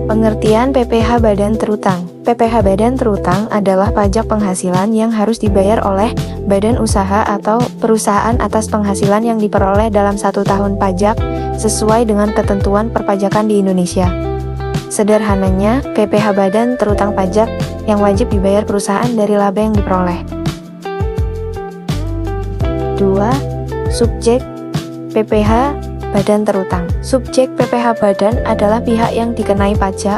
Pengertian PPh Badan Terutang. PPh Badan Terutang adalah pajak penghasilan yang harus dibayar oleh badan usaha atau perusahaan atas penghasilan yang diperoleh dalam 1 tahun pajak, sesuai dengan ketentuan perpajakan di Indonesia. Sederhananya, PPh Badan Terutang pajak yang wajib dibayar perusahaan dari laba yang diperoleh. 2. Subjek PPh Badan Terutang. Subjek PPh Badan adalah pihak yang dikenai pajak,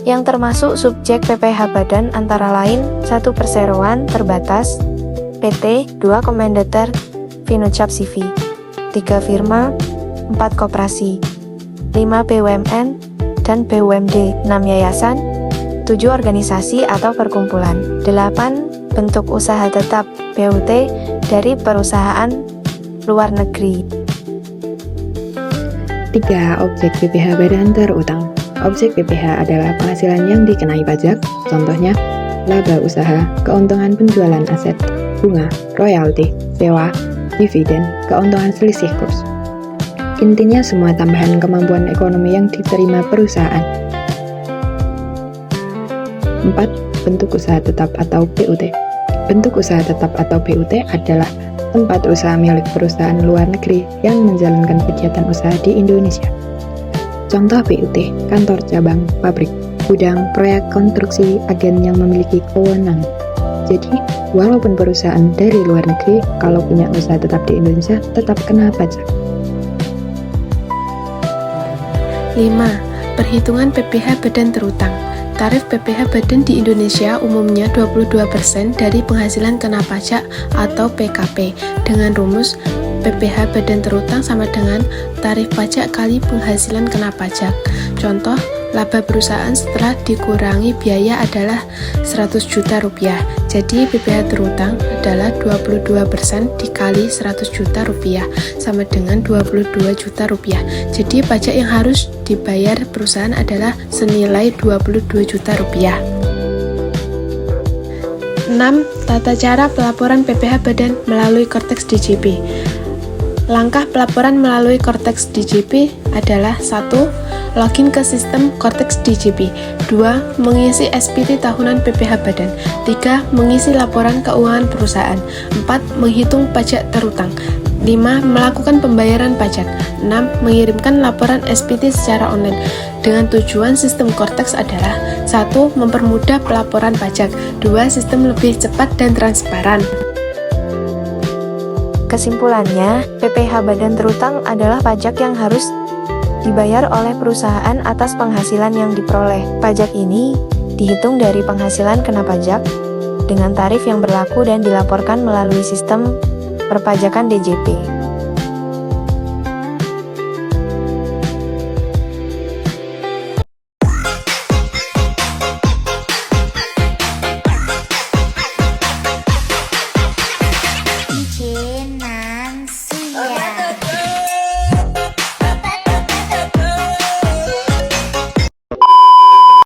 yang termasuk subjek PPh Badan antara lain 1 perseroan terbatas, PT, 2 Komendeter, Vinucap CV, 3 firma, 4 koperasi, 5 BUMN, dan BUMD, 6 yayasan, 7 organisasi atau perkumpulan, 8 bentuk usaha tetap, BUT, dari perusahaan luar negeri. 3. Objek PPh Badan Terutang. Objek PPh adalah penghasilan yang dikenai pajak, contohnya laba usaha, keuntungan penjualan aset, bunga, royalti, sewa, dividen, keuntungan selisih kurs. Intinya semua tambahan kemampuan ekonomi yang diterima perusahaan. 4. Bentuk usaha tetap atau BUT. Bentuk usaha tetap atau BUT adalah tempat usaha milik perusahaan luar negeri yang menjalankan kegiatan usaha di Indonesia. Contoh BUT, kantor cabang, pabrik, gudang, proyek konstruksi, agen yang memiliki kewenangan. Jadi, walaupun perusahaan dari luar negeri, kalau punya usaha tetap di Indonesia, tetap kena pajak. 5. Perhitungan PPh Badan Terutang. Tarif PPh Badan di Indonesia umumnya 22% dari penghasilan kena pajak atau PKP dengan rumus PPh Badan Terutang sama dengan tarif pajak kali penghasilan kena pajak. Contoh, laba perusahaan setelah dikurangi biaya adalah 100 juta rupiah. Jadi PPh terutang adalah 22% dikali 100 juta rupiah sama dengan 22 juta rupiah. Jadi pajak yang harus dibayar perusahaan adalah senilai 22 juta rupiah. 6. Tata cara pelaporan PPh Badan melalui Korteks DJP. Langkah pelaporan melalui Korteks DJP adalah 1. Login ke sistem Korteks DJP. 2. Mengisi SPT tahunan PPh Badan. 3. Mengisi laporan keuangan perusahaan. 4. Menghitung pajak terutang. 5. Melakukan pembayaran pajak. 6. Mengirimkan laporan SPT secara online. Dengan tujuan sistem Korteks adalah 1. Mempermudah pelaporan pajak. 2. Sistem lebih cepat dan transparan. Kesimpulannya, PPh Badan Terutang adalah pajak yang harus dibayar oleh perusahaan atas penghasilan yang diperoleh. Pajak ini dihitung dari penghasilan kena pajak dengan tarif yang berlaku dan dilaporkan melalui sistem perpajakan DJP.